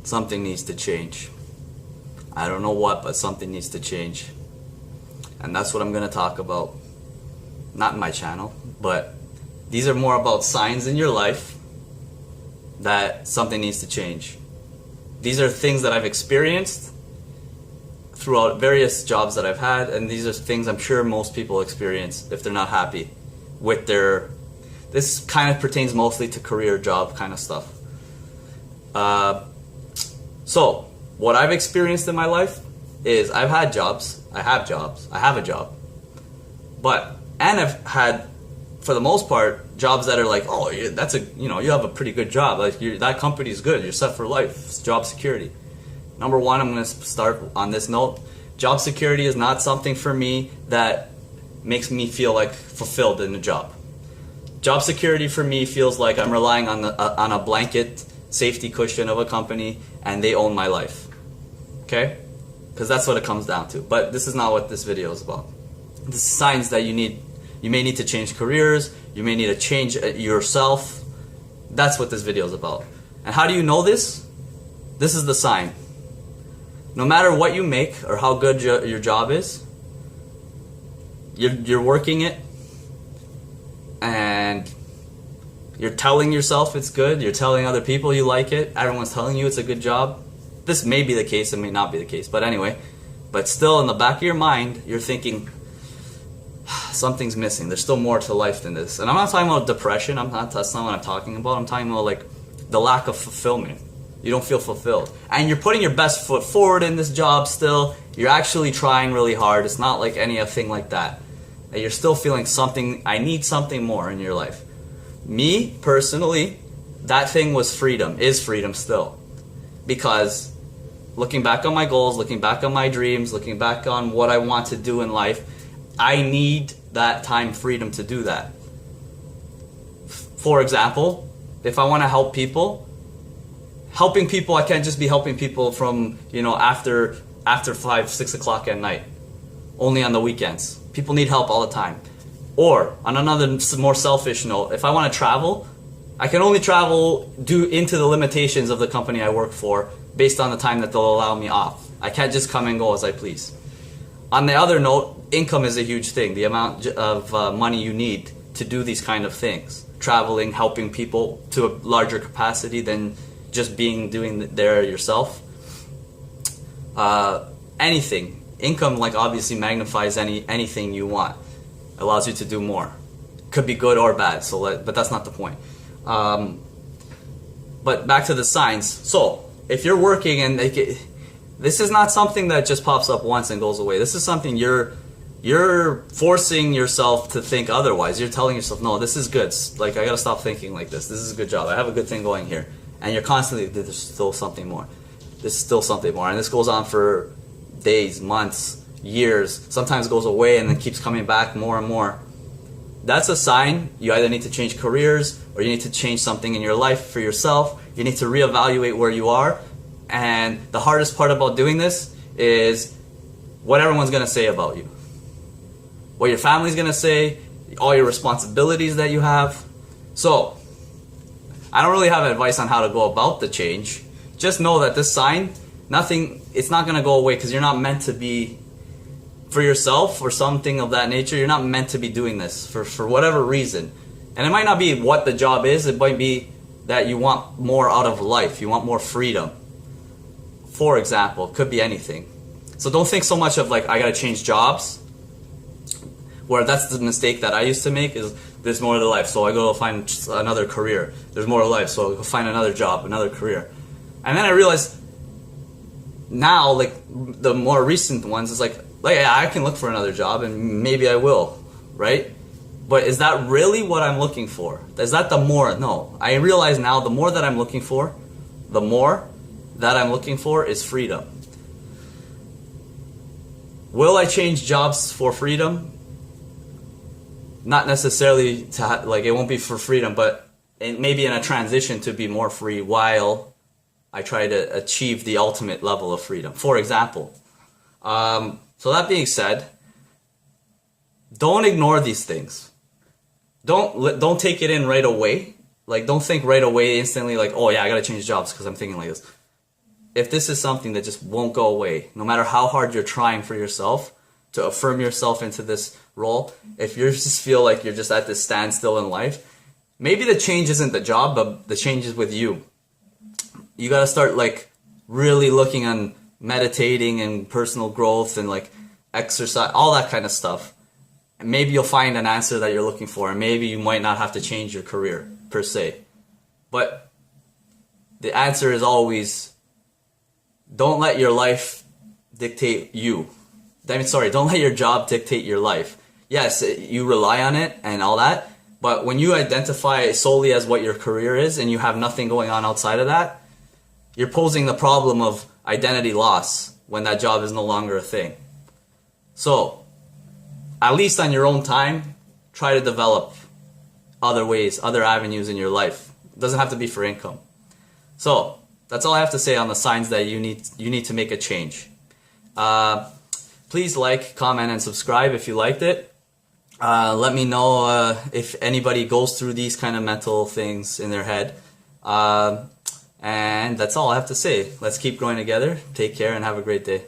something needs to change. I don't know what, but something needs to change. And that's what I'm going to talk about. Not in my channel, but these are more about signs in your life that something needs to change. These are things that I've experienced throughout various jobs that I've had, and these are things I'm sure most people experience if they're not happy with their... This kind of pertains mostly to career, job kind of stuff. So, what I've experienced in my life is I've had jobs, I have a job. And I've had, for the most part, jobs that are like, oh, that's a, you know, you have a pretty good job. Like, that company's good. You're set for life. It's job security. Number one, I'm going to start on this note. Job security is not something for me that makes me feel like fulfilled in a job. Job security for me feels like I'm relying on a blanket safety cushion of a company and they own my life. Okay? Because that's what it comes down to. But this is not what this video is about. This is signs that you may need to change careers, you may need to change yourself. That's what this video is about. And how do you know this? This is the sign. No matter what you make or how good your job is, you're working it and you're telling yourself it's good, you're telling other people you like it, everyone's telling you it's a good job. This may be the case, it may not be the case, but anyway, but still in the back of your mind, you're thinking, something's missing. There's still more to life than this. And I'm not talking about depression. That's not what I'm talking about. I'm talking about like the lack of fulfillment. You don't feel fulfilled. And you're putting your best foot forward in this job still. You're actually trying really hard. It's not like anything like that. And you're still feeling something, I need something more in your life. Me, personally, that thing was freedom, is freedom still. Because looking back on my goals, looking back on my dreams, looking back on what I want to do in life, I need that time freedom to do that. For example, if I want to help people, helping people, I can't just be helping people from, you know, after 5, 6 o'clock at night, only on the weekends. People need help all the time. Or, on another more selfish note, if I want to travel, I can only travel due into the limitations of the company I work for based on the time that they'll allow me off. I can't just come and go as I please. On the other note, income is a huge thing. The amount of money you need to do these kind of things. Traveling, helping people to a larger capacity than just doing there yourself. Anything. Income, like, obviously magnifies anything you want. Allows you to do more. Could be good or bad, but that's not the point. But back to the signs. So, if you're working and this is not something that just pops up once and goes away. This is something you're forcing yourself to think otherwise. You're telling yourself, no, this is good. Like, I gotta stop thinking like this. This is a good job. I have a good thing going here. And you're constantly, there's still something more. There's still something more. And this goes on for days, months, years. Sometimes goes away and then keeps coming back more and more. That's a sign you either need to change careers or you need to change something in your life for yourself. You need to reevaluate where you are. And the hardest part about doing this is what everyone's going to say about you. What your family's going to say, all your responsibilities that you have. So, I don't really have advice on how to go about the change. Just know that this sign, it's not going to go away because you're not meant to be, for yourself or something of that nature, you're not meant to be doing this for whatever reason. And it might not be what the job is, it might be that you want more out of life, you want more freedom. For example, it could be anything. So don't think so much of like, I gotta change jobs, where that's the mistake that I used to make, is there's more to life, so I go find another career. There's more to life, so I go find another job, another career. And then I realized now, like the more recent ones, is like yeah, I can look for another job and maybe I will, right? But is that really what I'm looking for? Is that the more? No. I realize now the more that I'm looking for, is freedom. Will I change jobs for freedom? Not necessarily like it won't be for freedom, but maybe in a transition to be more free while I try to achieve the ultimate level of freedom. For example, so that being said, don't ignore these things. Don't take it in right away. Like, don't think right away instantly like, oh yeah, I gotta change jobs because I'm thinking like this. if this is something that just won't go away, no matter how hard you're trying for yourself to affirm yourself into this role, if you just feel like you're just at this standstill in life, maybe the change isn't the job, but the change is with you. You gotta start like really looking on meditating and personal growth and like exercise, all that kind of stuff. And maybe you'll find an answer that you're looking for, and maybe you might not have to change your career per se. But the answer is always, don't let your life dictate you. Don't let your job dictate your life. Yes, you rely on it and all that, but when you identify solely as what your career is and you have nothing going on outside of that, you're posing the problem of identity loss when that job is no longer a thing. So, at least on your own time, try to develop other ways, other avenues in your life. It doesn't have to be for income. So, that's all I have to say on the signs that you need to make a change. Please like, comment, and subscribe if you liked it. Let me know if anybody goes through these kind of mental things in their head. And that's all I have to say. Let's keep growing together. Take care and have a great day.